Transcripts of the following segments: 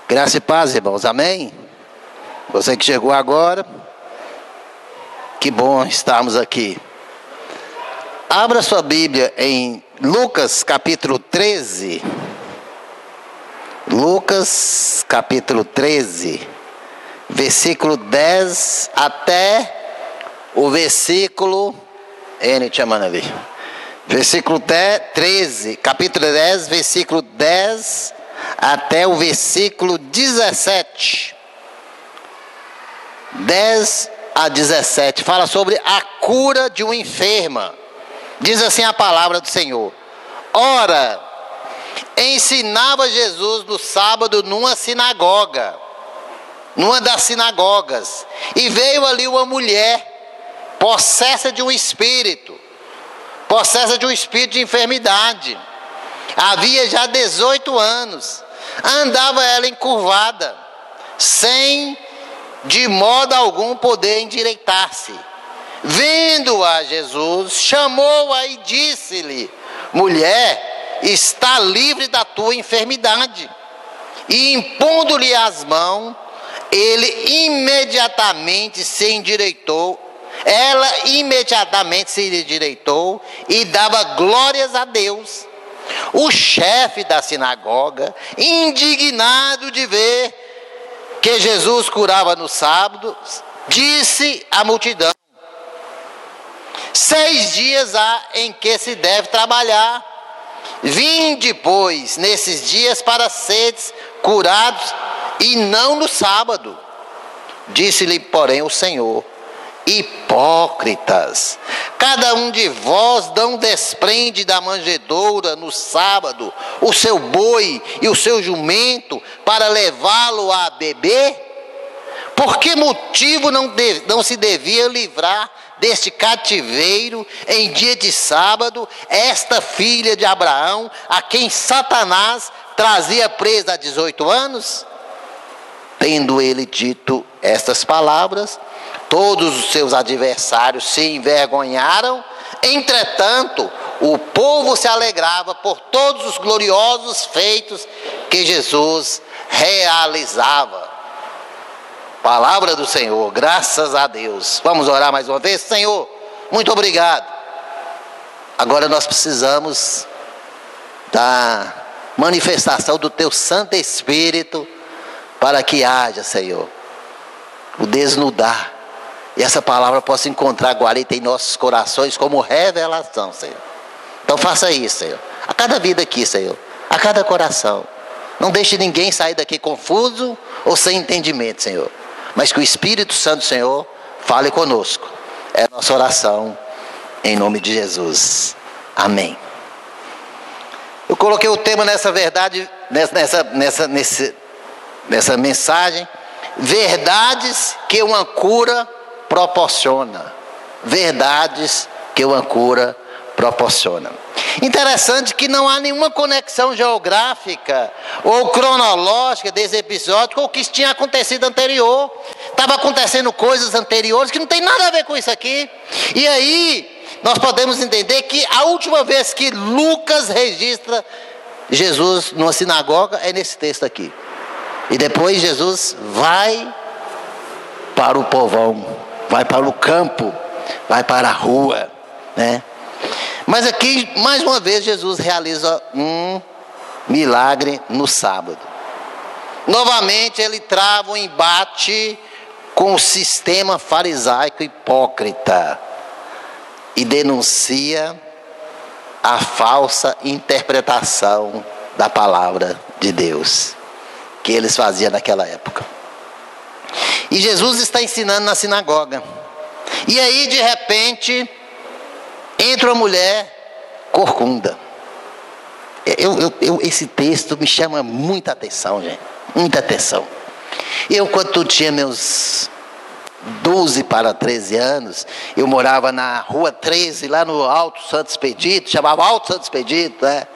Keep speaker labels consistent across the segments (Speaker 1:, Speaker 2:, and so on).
Speaker 1: Graça e paz, irmãos, amém? Você que chegou agora, que bom estarmos aqui. Abra sua Bíblia em Lucas capítulo 13. Lucas capítulo 13, versículo 10 até o versículo... N chamando ali. Versículo 13, capítulo 10, versículo 10 até o versículo 17. 10 a 17. Fala sobre a cura de uma enferma. Diz assim a palavra do Senhor. Ora, ensinava Jesus no sábado numa sinagoga, numa das sinagogas, e veio ali uma mulher possessa de um espírito de enfermidade. Havia já 18 anos, andava ela encurvada, sem de modo algum poder endireitar-se. Vendo-a Jesus, chamou-a e disse-lhe: mulher, está livre da tua enfermidade. E impondo-lhe as mãos, ele imediatamente se endireitou. Ela imediatamente se endireitou e dava glórias a Deus. O chefe da sinagoga, indignado de ver que Jesus curava no sábado, disse à multidão: 6 dias há em que se deve trabalhar. Vinde, pois, nesses dias para seres curados, e não no sábado. Disse-lhe, porém, o Senhor: hipócritas, cada um de vós não desprende da manjedoura no sábado o seu boi e o seu jumento para levá-lo a beber? Por que motivo não se devia livrar deste cativeiro em dia de sábado esta filha de Abraão, a quem Satanás trazia presa há 18 anos? Tendo ele dito estas palavras, todos os seus adversários se envergonharam. Entretanto, o povo se alegrava por todos os gloriosos feitos que Jesus realizava. Palavra do Senhor, graças a Deus. Vamos orar mais uma vez? Senhor, muito obrigado. Agora nós precisamos da manifestação do Teu Santo Espírito para que haja, Senhor, o desnudar. E essa palavra possa encontrar guarita em nossos corações como revelação, Senhor. Então faça isso, Senhor. A cada vida aqui, Senhor. A cada coração. Não deixe ninguém sair daqui confuso ou sem entendimento, Senhor. Mas que o Espírito Santo, Senhor, fale conosco. É a nossa oração, em nome de Jesus. Amém. Eu coloquei o tema nessa verdade, nessa mensagem: verdades que uma cura proporciona. Verdades que uma cura proporciona. Interessante que não há nenhuma conexão geográfica ou cronológica desse episódio com o que tinha acontecido anterior. Estava acontecendo coisas anteriores que não tem nada a ver com isso aqui. E aí nós podemos entender que a última vez que Lucas registra Jesus numa sinagoga é nesse texto aqui. E depois Jesus vai para o povão, vai para o campo, vai para a rua, né? Mas aqui, mais uma vez, Jesus realiza um milagre no sábado. Novamente, ele trava um embate com o sistema farisaico hipócrita e denuncia a falsa interpretação da palavra de Deus que eles faziam naquela época. E Jesus está ensinando na sinagoga. E aí, de repente, entra uma mulher corcunda. Esse texto me chama muita atenção, gente. Muita atenção. Quando tinha meus 12 para 13 anos, eu morava na Rua 13, lá no Alto Santo Expedito, chamava Alto Santo Expedito, né?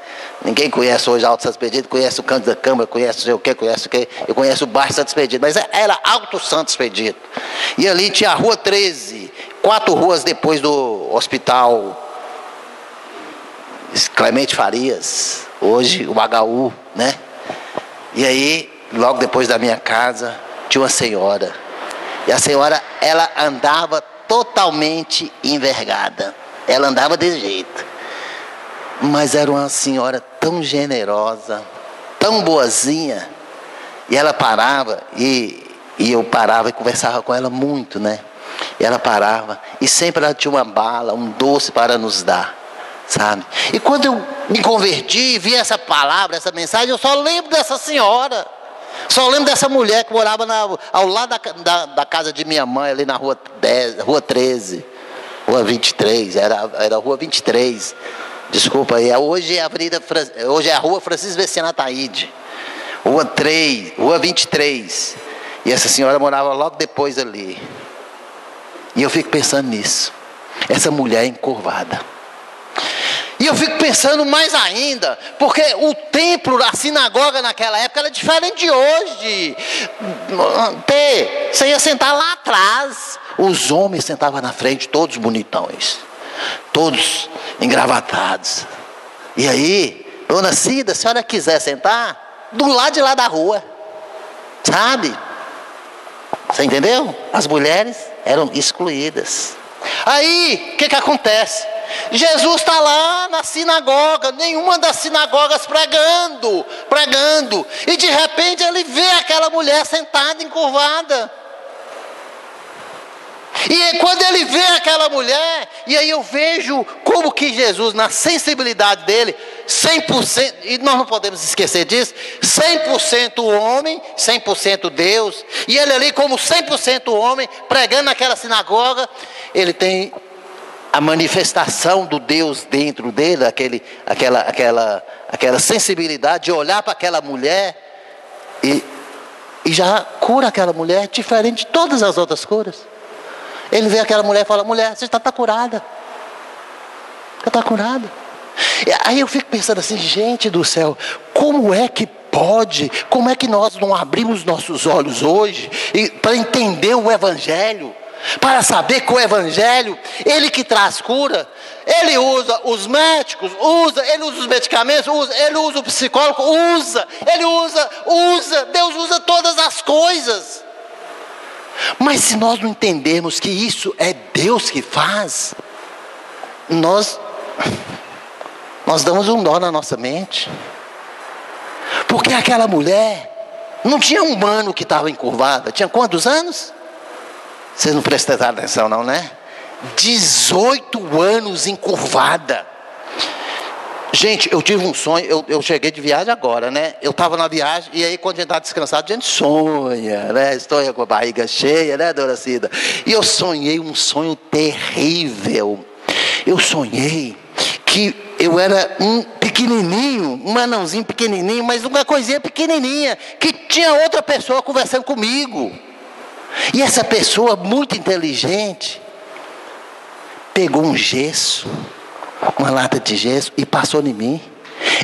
Speaker 1: Ninguém conhece hoje Alto Santo Expedito, conhece o Cândido da Câmara, conhece não sei o que, conhece o que. Eu conheço o bairro Santo Expedito, mas era Alto Santo Expedito. E ali tinha a Rua 13, 4 ruas depois do hospital Clemente Farias, hoje o HU, né? E aí logo depois da minha casa, tinha uma senhora. E a senhora, ela andava totalmente envergada. Ela andava desse jeito. Mas era uma senhora tão generosa, tão boazinha. E ela parava, e eu parava e conversava com ela muito, né? E ela parava, e sempre ela tinha uma bala, um doce para nos dar, sabe? E quando eu me converti, vi essa palavra, essa mensagem, eu só lembro dessa senhora. Só lembro dessa mulher que morava ao lado da casa de minha mãe, ali na rua 13, rua 23, era a rua 23. Desculpa aí, hoje é a rua Francisco Vecina Ataíde. Rua 23. E essa senhora morava logo depois ali. E eu fico pensando nisso. Essa mulher encurvada. E eu fico pensando mais ainda, porque o templo, a sinagoga naquela época era diferente de hoje. Você ia sentar lá atrás. Os homens sentavam na frente, todos bonitões. Todos engravatados. E aí, dona Cida, se a senhora quiser sentar, do lado de lá da rua. Sabe? Você entendeu? As mulheres eram excluídas. Aí, o que acontece? Jesus está lá na sinagoga, nenhuma das sinagogas pregando. E de repente ele vê aquela mulher sentada, encurvada. E quando ele vê aquela mulher, e aí eu vejo como que Jesus, na sensibilidade dele, 100%, e nós não podemos esquecer disso, 100% homem, 100% Deus, e ele ali como 100% homem, pregando naquela sinagoga, ele tem a manifestação do Deus dentro dele, aquela sensibilidade de olhar para aquela mulher, e já cura aquela mulher, diferente de todas as outras curas. Ele vê aquela mulher e fala: mulher, você está curada. Você está curada. E aí eu fico pensando assim, gente do céu, como é que pode, como é que nós não abrimos nossos olhos hoje para entender o Evangelho, para saber que o Evangelho, ele que traz cura, ele usa os médicos, ele usa os medicamentos, ele usa o psicólogo, Deus usa todas as coisas. Mas se nós não entendermos que isso é Deus que faz, nós damos um nó na nossa mente. Porque aquela mulher não tinha um ano que estava encurvada. Tinha quantos anos? Vocês não prestaram atenção não, né? 18 anos encurvada. Gente, eu tive um sonho, eu cheguei de viagem agora, né? Eu estava na viagem, e aí quando a gente está descansado, a gente sonha, né? Estou com a barriga cheia, né, dona Cida? E eu sonhei um sonho terrível. Eu sonhei que eu era um pequenininho, um anãozinho pequenininho, mas uma coisinha pequenininha, que tinha outra pessoa conversando comigo. E essa pessoa, muito inteligente, pegou um gesso, uma lata de gesso, e passou em mim.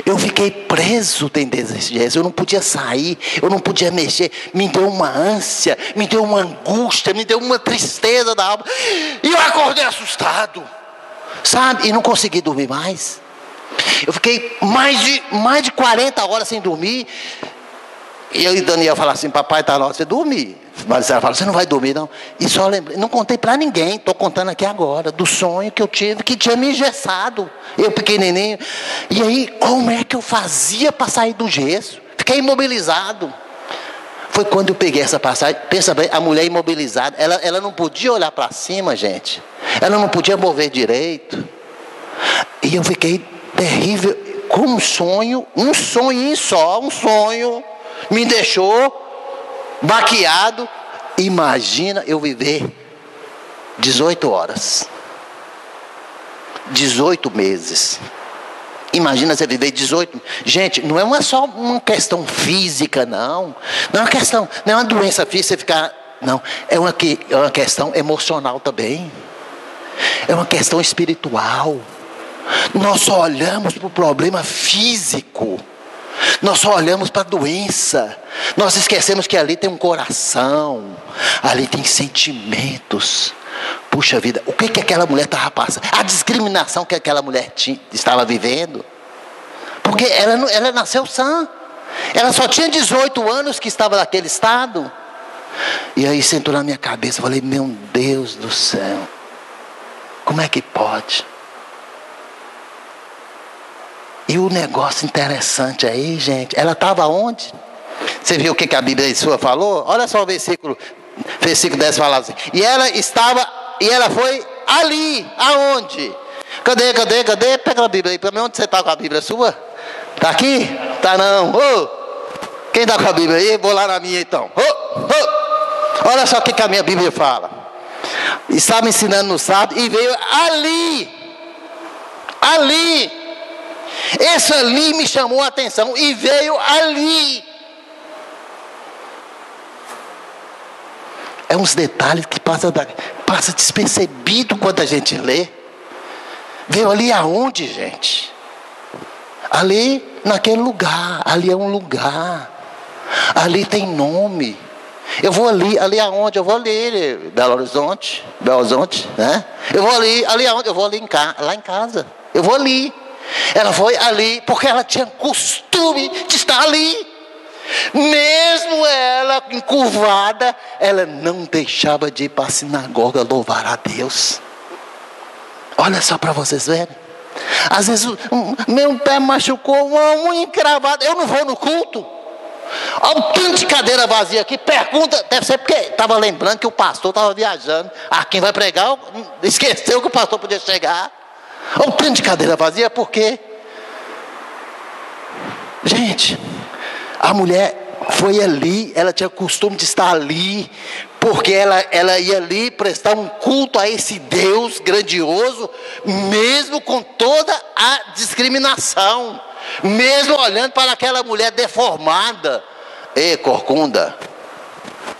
Speaker 1: Eu fiquei preso dentro desse gesso, eu não podia sair, eu não podia mexer. Me deu uma ânsia, me deu uma angústia, me deu uma tristeza da alma, e eu acordei assustado, sabe, e não consegui dormir mais. Eu fiquei mais de 40 horas sem dormir. E eu e Daniel falaram assim: papai está na hora de você dormir. Maricela fala: você não vai dormir não? E só lembrei, não contei para ninguém, estou contando aqui agora, do sonho que eu tive, que tinha me engessado, eu pequenininho. E aí, como é que eu fazia para sair do gesso? Fiquei imobilizado. Foi quando eu peguei essa passagem. Pensa bem, a mulher imobilizada, ela não podia olhar para cima, gente. Ela não podia mover direito. E eu fiquei terrível, com um sonho me deixou baqueado. Imagina eu viver 18 horas, 18 meses. Imagina você viver 18. Gente, não é só uma questão física, não. Não é uma questão, não é uma doença física, você ficar. Não, é uma questão emocional também. É uma questão espiritual. Nós só olhamos para o problema físico. Nós só olhamos para a doença. Nós esquecemos que ali tem um coração, ali tem sentimentos. Puxa vida, o que aquela mulher estava passando? A discriminação que aquela mulher estava vivendo. Porque ela nasceu sã. Ela só tinha 18 anos que estava naquele estado. E aí sentou na minha cabeça, eu falei, meu Deus do céu, como é que pode? E o negócio interessante aí, gente, ela estava onde? Você viu o que a Bíblia sua falou? Olha só o versículo 10 fala assim, e ela foi ali, aonde? Cadê? Pega a Bíblia aí para mim, onde você está com a Bíblia sua? Está aqui? Está não. Quem está com a Bíblia aí? Vou lá na minha então. Olha só o que a minha Bíblia fala. Estava ensinando no sábado e veio ali. Esse ali me chamou a atenção e veio ali. É uns detalhes que passa despercebido quando a gente lê. Veio ali aonde, gente? Ali naquele lugar. Ali é um lugar. Ali tem nome. Eu vou ali aonde? Eu vou ali, Belo Horizonte, né? Eu vou ali aonde? Eu vou ali lá em casa. Eu vou ali. Ela foi ali porque ela tinha costume de estar ali. Mesmo ela encurvada, ela não deixava de ir para a sinagoga louvar a Deus. Olha só para vocês verem. Às vezes meu pé machucou, uma unha encravada, eu não vou no culto. Olha o tanto de cadeira vazia aqui. Pergunta, deve ser porque estava lembrando que o pastor estava viajando. Quem vai pregar esqueceu que o pastor podia chegar. Olha o tanto de cadeira vazia, por quê? Gente, a mulher foi ali, ela tinha costume de estar ali, porque ela ia ali prestar um culto a esse Deus grandioso, mesmo com toda a discriminação. Mesmo olhando para aquela mulher deformada. Ei, Corcunda.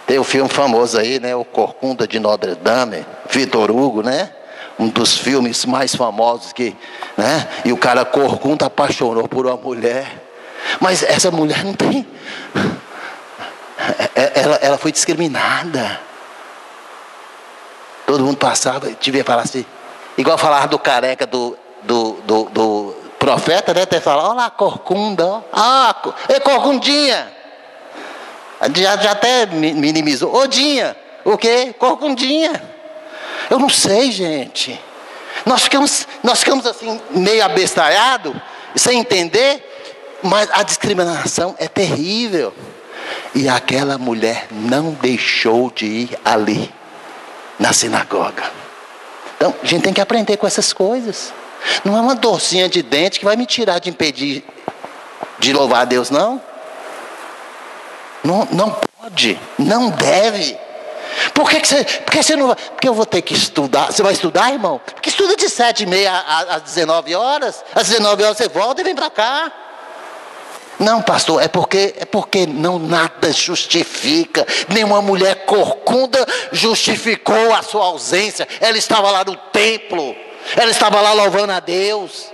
Speaker 1: Tem o filme famoso aí, né? O Corcunda de Notre Dame. Victor Hugo, né? Um dos filmes mais famosos que, né? E o cara Corcunda apaixonou por uma mulher. Mas essa mulher não tem... Ela foi discriminada. Todo mundo passava, devia falar assim. Igual falava do careca do profeta, né? Até falar, olha lá, Corcunda, ó. Corcundinha. Já até minimizou. Ô Dinha, o quê? Corcundinha. Eu não sei, gente. Nós ficamos assim, meio abestalhados, sem entender, mas a discriminação é terrível. E aquela mulher não deixou de ir ali, na sinagoga. Então, a gente tem que aprender com essas coisas. Não é uma dorzinha de dente que vai me tirar de impedir de louvar a Deus, não. Não pode, não deve. Por que você não vai? Porque eu vou ter que estudar. Você vai estudar, irmão? Porque estuda de 7h30 às 19 horas. Às 19 horas você volta e vem para cá. Não, pastor, é porque não nada justifica. Nenhuma mulher corcunda justificou a sua ausência. Ela estava lá no templo. Ela estava lá louvando a Deus.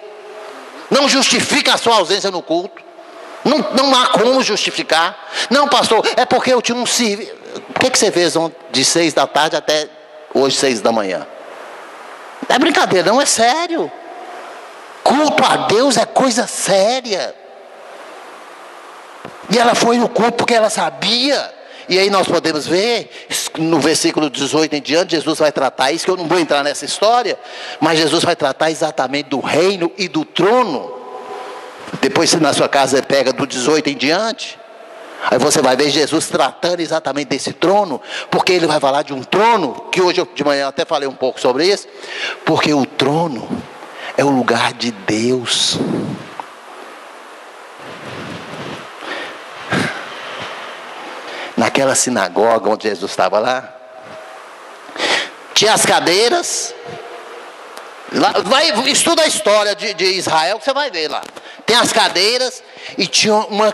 Speaker 1: Não justifica a sua ausência no culto. Não há como justificar. Não, pastor, é porque eu tinha um serviço. O que você fez ontem de 6 da tarde até hoje 6 da manhã? É brincadeira, não é sério. Culto a Deus é coisa séria. E ela foi no culto porque ela sabia. E aí nós podemos ver, no versículo 18 em diante, Jesus vai tratar isso, que eu não vou entrar nessa história, mas Jesus vai tratar exatamente do reino e do trono. Depois, se na sua casa pega do 18 em diante, aí você vai ver Jesus tratando exatamente desse trono, porque ele vai falar de um trono, que hoje de manhã eu até falei um pouco sobre isso, porque o trono é o lugar de Deus. Naquela sinagoga onde Jesus estava lá, tinha as cadeiras. Estuda a história de Israel que você vai ver lá. Tem as cadeiras e tinha uma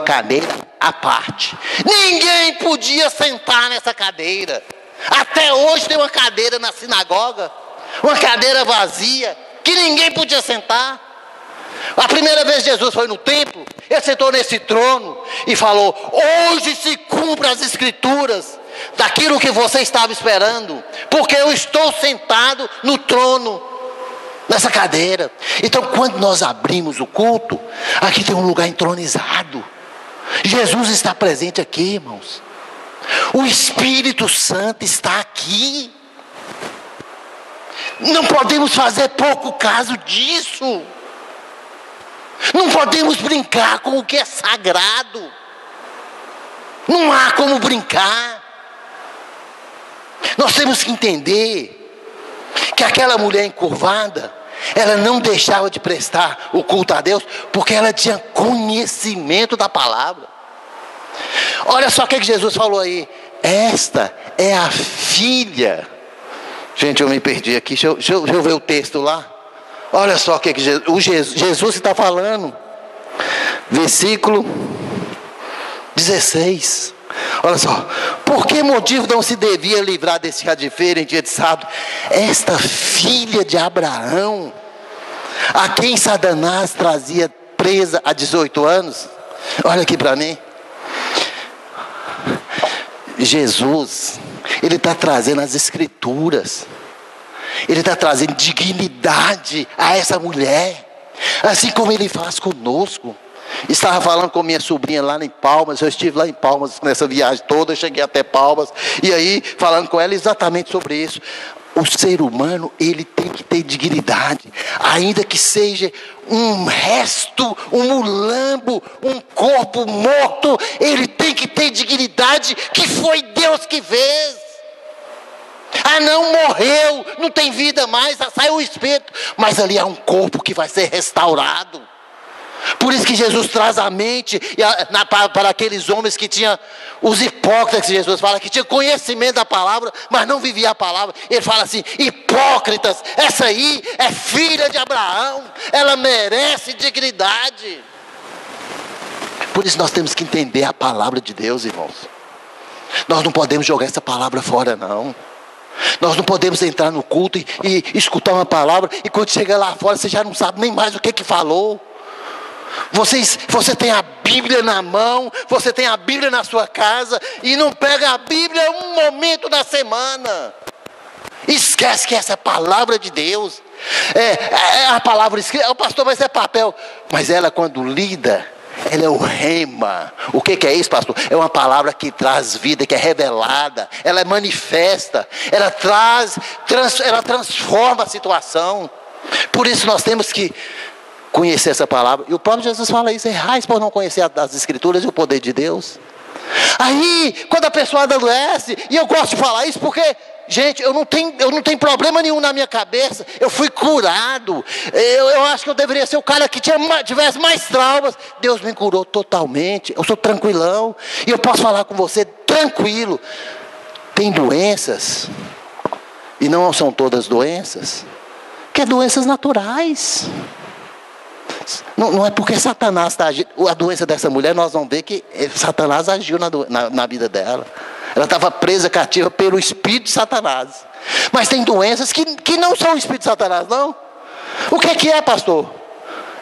Speaker 1: cadeira à parte. Ninguém podia sentar nessa cadeira. Até hoje tem uma cadeira na sinagoga, uma cadeira vazia, que ninguém podia sentar. A primeira vez Jesus foi no templo, ele sentou nesse trono e falou: hoje se cumpre as escrituras daquilo que você estava esperando, porque eu estou sentado no trono, nessa cadeira. Então, quando nós abrimos o culto, aqui tem um lugar entronizado. Jesus está presente aqui, irmãos. O Espírito Santo está aqui. Não podemos fazer pouco caso disso. Não podemos brincar com o que é sagrado. Não há como brincar. Nós temos que entender que aquela mulher encurvada, ela não deixava de prestar o culto a Deus, porque ela tinha conhecimento da palavra. Olha só o que Jesus falou aí. Esta é a filha. Gente, eu me perdi aqui. Deixa eu ver o texto lá. Olha só o que Jesus está falando. Versículo 16. Olha só. Por que motivo não se devia livrar desse cativeiro em dia de sábado? Esta filha de Abraão, a quem Satanás trazia presa há 18 anos. Olha aqui para mim. Jesus, Ele está trazendo as escrituras. Ele está trazendo dignidade a essa mulher. Assim como Ele faz conosco. Estava falando com minha sobrinha lá em Palmas. Eu estive lá em Palmas nessa viagem toda. Eu cheguei até Palmas. E aí, falando com ela exatamente sobre isso. O ser humano, ele tem que ter dignidade. Ainda que seja um resto, um mulambo, um corpo morto, ele tem que ter dignidade, que foi Deus que fez. Ah, não, morreu, não tem vida mais, saiu o espírito. Mas ali há um corpo que vai ser restaurado. Por isso que Jesus traz a mente para aqueles homens que tinham, os hipócritas que Jesus fala, que tinham conhecimento da palavra, mas não vivia a palavra. Ele fala assim: hipócritas, essa aí é filha de Abraão, ela merece dignidade. Por isso nós temos que entender a palavra de Deus, irmãos. Nós não podemos jogar essa palavra fora, não. Nós não podemos entrar no culto e escutar uma palavra, e quando chega lá fora você já não sabe nem mais o que falou. Você tem a Bíblia na mão, você tem a Bíblia na sua casa, e não pega a Bíblia um momento da semana. Esquece que essa é a palavra de Deus. É a palavra escrita. O pastor, mas é papel. Mas ela, quando lida, ela é o rema. O que é isso, pastor? É uma palavra que traz vida, que é revelada. Ela é manifesta. Ela transforma a situação. Por isso nós temos que conhecer essa palavra. E o próprio Jesus fala isso: errais por não conhecer as escrituras e o poder de Deus. Aí, quando a pessoa adoece, e eu gosto de falar isso porque, gente, eu não tenho problema nenhum na minha cabeça. Eu fui curado. Eu acho que eu deveria ser o cara que tivesse mais traumas. Deus me curou totalmente. Eu sou tranquilão. E eu posso falar com você tranquilo. Tem doenças, e não são todas doenças, que é doenças naturais. Não é porque Satanás está agindo. A doença dessa mulher, nós vamos ver que Satanás agiu na vida dela. Ela estava presa, cativa pelo espírito de Satanás. Mas tem doenças que não são o espírito de Satanás, não. O que é, pastor?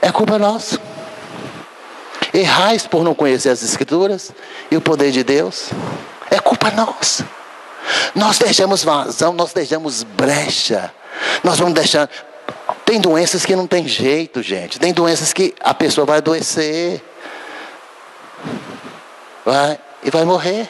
Speaker 1: É culpa nossa. Errais por não conhecer as escrituras e o poder de Deus. É culpa nossa. Nós deixamos vazão, nós deixamos brecha. Nós vamos deixando. Tem doenças que não tem jeito, gente. Tem doenças que a pessoa vai adoecer. E vai morrer.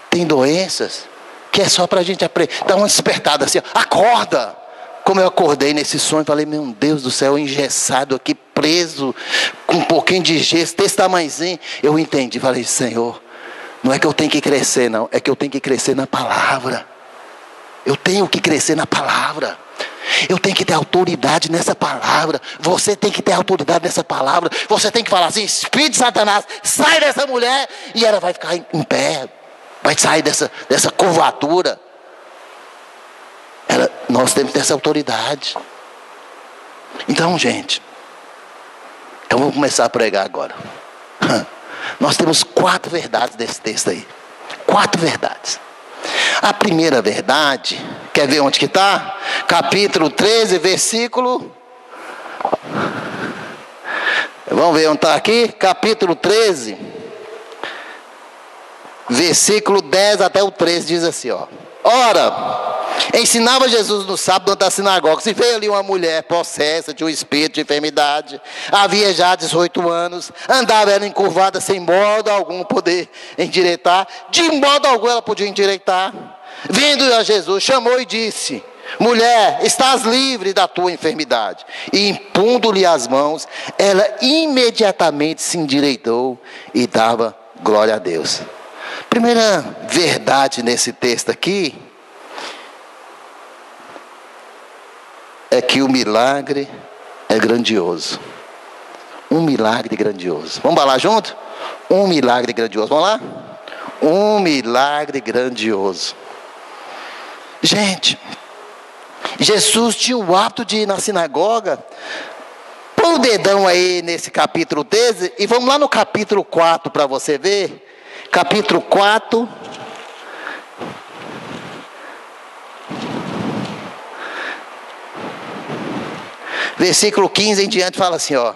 Speaker 1: Tem doenças que é só para a gente aprender. Dá uma despertada assim, ó, acorda. Como eu acordei nesse sonho, falei: meu Deus do céu, engessado aqui, preso, com um pouquinho de gesso, desse tamanhozinho. Eu entendi, falei: Senhor, não é que eu tenho que crescer, não. É que eu tenho que crescer na palavra. Eu tenho que crescer na palavra. Eu tenho que ter autoridade nessa palavra. Você tem que ter autoridade nessa palavra. Você tem que falar assim: espírito de Satanás, sai dessa mulher. E ela vai ficar em pé. Vai sair dessa curvatura. Nós temos que ter essa autoridade. Então, gente, eu vou começar a pregar agora. Nós temos 4 verdades desse texto aí. 4 verdades. A primeira verdade, quer ver onde que está? Capítulo 13, versículo. Vamos ver onde está aqui? Capítulo 13, versículo 10 até o 13, diz assim, ó. Ora, Ensinava Jesus no sábado dentro da sinagoga. Se veio ali uma mulher possessa de um espírito de enfermidade, havia já 18 anos, andava ela encurvada, sem modo algum poder endireitar, de modo algum ela podia endireitar. Vindo a Jesus, chamou e disse: mulher, estás livre da tua enfermidade. E impondo-lhe as mãos, ela imediatamente se endireitou e dava glória a Deus. Primeira verdade nesse texto aqui é que o milagre é grandioso. Um milagre grandioso. Vamos falar junto? Um milagre grandioso. Vamos lá? Um milagre grandioso. Gente, Jesus tinha o hábito de ir na sinagoga. Põe o dedão aí nesse capítulo 13 e vamos lá no capítulo 4 para você ver. Capítulo 4. Versículo 15 em diante fala assim, ó.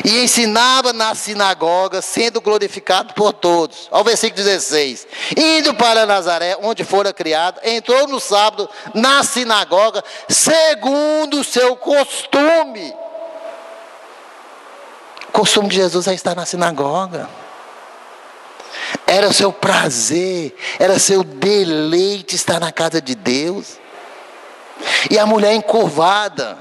Speaker 1: E ensinava na sinagoga, sendo glorificado por todos. Ao versículo 16. Indo para Nazaré, onde fora criado, entrou no sábado na sinagoga, segundo o seu costume. O costume de Jesus é estar na sinagoga. Era o seu prazer, era o seu deleite estar na casa de Deus. E a mulher encurvada,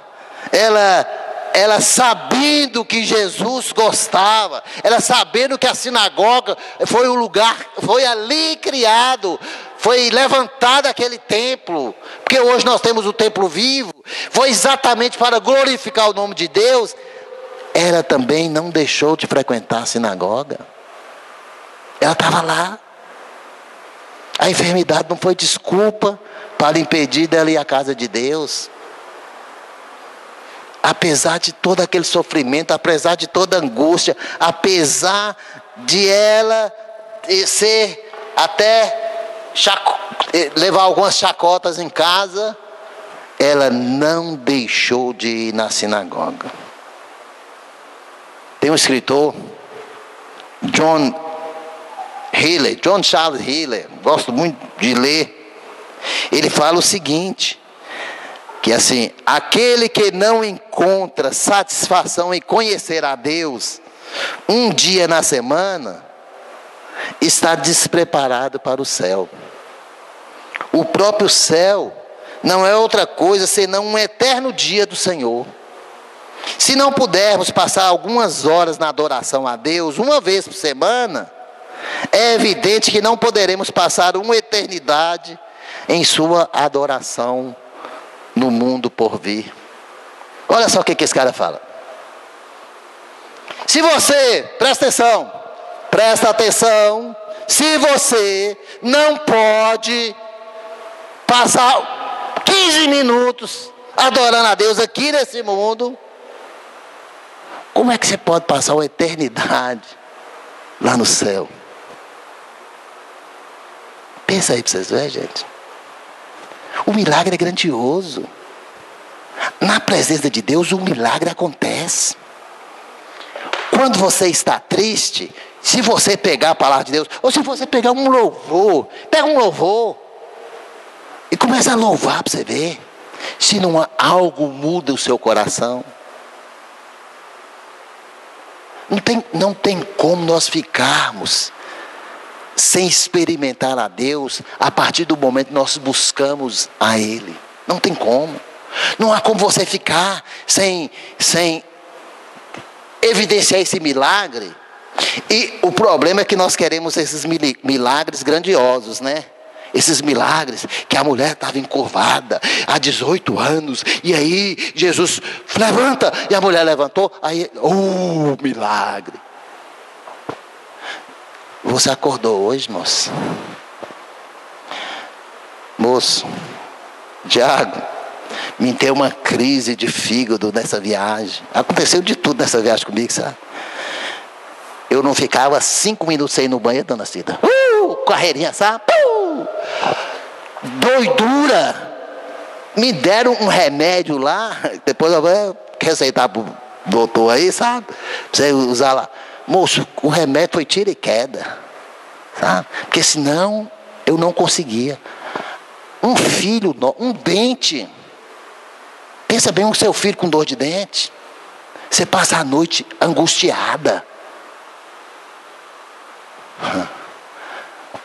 Speaker 1: ela sabendo que Jesus gostava, ela sabendo que a sinagoga foi o lugar, foi ali criado, foi levantado aquele templo, porque hoje nós temos o templo vivo, foi exatamente para glorificar o nome de Deus. Ela também não deixou de frequentar a sinagoga. Ela estava lá. A enfermidade não foi desculpa para impedir dela ir à casa de Deus. Apesar de todo aquele sofrimento, apesar de toda a angústia, apesar de ela ser até levar algumas chacotas em casa, ela não deixou de ir na sinagoga. Tem um escritor, John Charles Hiller, gosto muito de ler. Ele fala o seguinte: que assim, aquele que não encontra satisfação em conhecer a Deus um dia na semana, está despreparado para o céu. O próprio céu não é outra coisa senão um eterno dia do Senhor. Se não pudermos passar algumas horas na adoração a Deus, uma vez por semana, é evidente que não poderemos passar uma eternidade em sua adoração no mundo por vir. Olha só o que esse cara fala. Se você, presta atenção, se você não pode passar 15 minutos adorando a Deus aqui nesse mundo, como é que você pode passar uma eternidade lá no céu? Pensa aí para vocês verem, gente. O milagre é grandioso. Na presença de Deus, o milagre acontece. Quando você está triste, se você pegar a palavra de Deus, ou se você pegar um louvor, pega um louvor e começa a louvar para você ver se não algo muda o seu coração. Não tem como nós ficarmos sem experimentar a Deus a partir do momento que nós buscamos a Ele. Não tem como. Não há como você ficar sem evidenciar esse milagre. E o problema é que nós queremos esses milagres grandiosos, né? Esses milagres que a mulher estava encurvada há 18 anos. E aí Jesus levanta. E a mulher levantou. Aí, milagre. Você acordou hoje, moço? Moço, Tiago, me deu uma crise de fígado nessa viagem. Aconteceu de tudo nessa viagem comigo, sabe? Eu não ficava 5 minutos sem ir no banheiro, dona Cida. Carreirinha, sabe? Doidura. Me deram um remédio lá. Depois eu vou receitar pro doutor aí, sabe? Pra você usar lá. Moço, o remédio foi tiro e queda. Sabe? Porque senão eu não conseguia. Um filho, um dente. Pensa bem, o seu filho com dor de dente. Você passa a noite angustiada.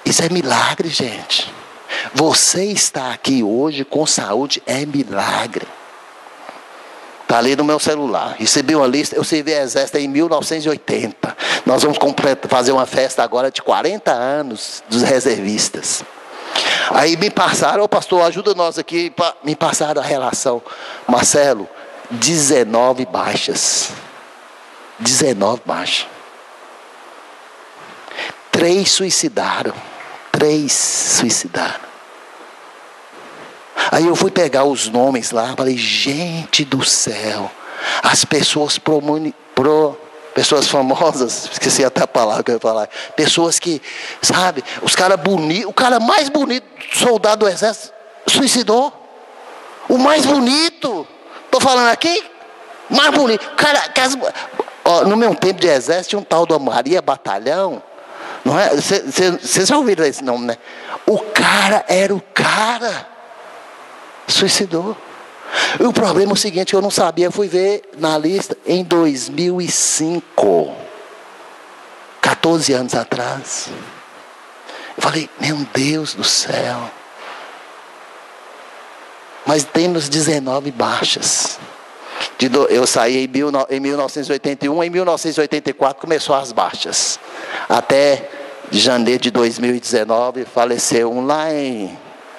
Speaker 1: Isso é milagre, gente. Você está aqui hoje com saúde é milagre. Está ali no meu celular. Recebi uma lista. Eu servi exército em 1980. Nós vamos fazer uma festa agora de 40 anos dos reservistas. Aí me passaram, pastor, ajuda nós aqui. Me passaram a relação. Marcelo, 19 baixas. 19 baixas. 3 suicidaram. 3 suicidaram. Aí eu fui pegar os nomes lá, falei, gente do céu, as pessoas pessoas famosas, esqueci até a palavra que eu ia falar, pessoas que, sabe, os caras bonitos, o cara mais bonito, soldado do exército, suicidou. O mais bonito, estou falando aqui, mais bonito, no meu tempo de exército tinha um tal da Maria Batalhão, não é? Vocês já ouviram esse nome, né? O cara era o cara. Suicidou. E o problema é o seguinte, eu não sabia, fui ver na lista em 2005, 14 anos atrás. Eu falei, meu Deus do céu. Mas temos 19 baixas. Eu saí em 1981, em 1984 começou as baixas. Até janeiro de 2019 faleceu um lá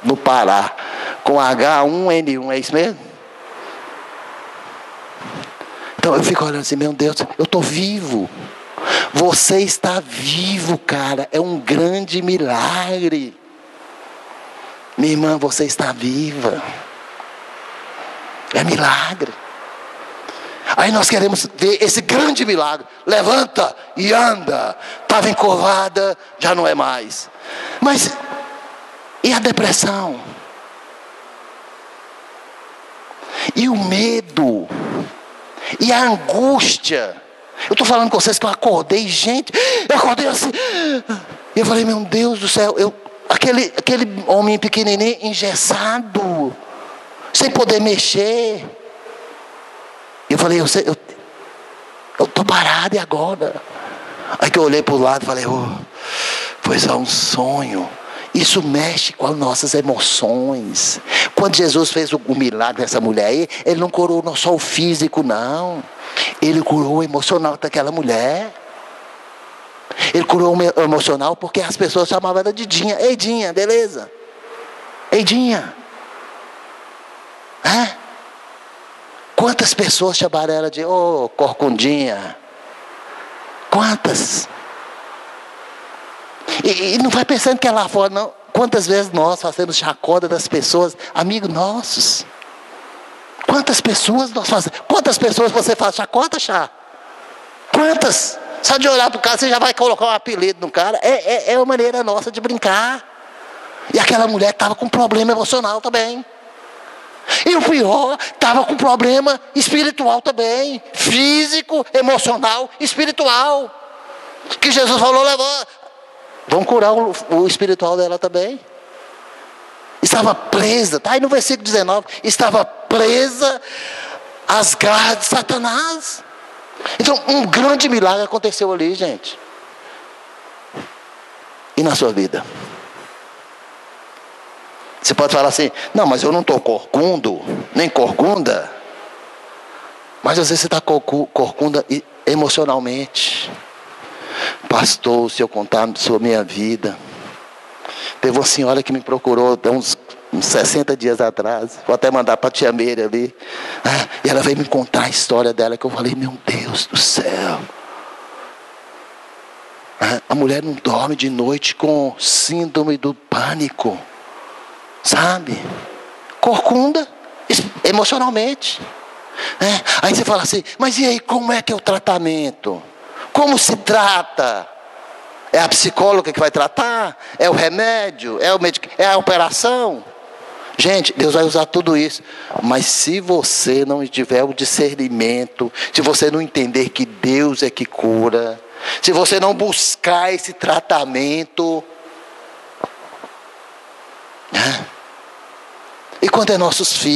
Speaker 1: no Pará, com H1N1, é isso mesmo? Então eu fico olhando assim, meu Deus, eu estou vivo. Você está vivo, cara, é um grande milagre. Minha irmã, você está viva. É milagre. Aí nós queremos ver esse grande milagre. Levanta e anda. Estava encurvada, já não é mais. Mas e a depressão? E o medo? E a angústia? Eu estou falando com vocês que eu acordei, gente. Eu acordei assim. E eu falei, meu Deus do céu. Aquele homem pequenininho, engessado, sem poder mexer. Eu falei, eu estou parado e agora? Aí que eu olhei para o lado e falei, foi só um sonho. Isso mexe com as nossas emoções. Quando Jesus fez o milagre dessa mulher aí, ele não curou só o físico, não. Ele curou o emocional daquela mulher. Ele curou o emocional porque as pessoas chamavam ela de Dinha. Ei, Dinha, beleza? Ei, Dinha. Quantas pessoas chamaram ela de corcundinha? Quantas? E não vai pensando que é lá fora, não. Quantas vezes nós fazemos chacota das pessoas, amigos nossos? Quantas pessoas nós fazemos? Quantas pessoas você faz chacota, chá? Quantas? Só de olhar para o cara, você já vai colocar um apelido no cara. É uma maneira nossa de brincar. E aquela mulher estava com problema emocional também. E o pior, estava com problema espiritual também. Físico, emocional, espiritual. Que Jesus falou, levanta. Vamos curar o espiritual dela também. Estava presa, está aí no versículo 19. Estava presa às garras de Satanás. Então, um grande milagre aconteceu ali, gente. E na sua vida? Você pode falar assim, não, mas eu não estou corcundo, nem corcunda. Mas às vezes você está corcunda emocionalmente. Pastor, se eu contar sobre a minha vida. Teve uma senhora que me procurou uns 60 dias atrás. Vou até mandar para a tia Meire ali. E ela veio me contar a história dela, que eu falei, meu Deus do céu. A mulher não dorme de noite com síndrome do pânico. Sabe? Corcunda emocionalmente. Aí você fala assim, mas e aí, como é que é o tratamento? Como se trata? É a psicóloga que vai tratar? É o remédio? É a operação? Gente, Deus vai usar tudo isso. Mas se você não tiver o discernimento, se você não entender que Deus é que cura, se você não buscar esse tratamento, E quando é nossos filhos?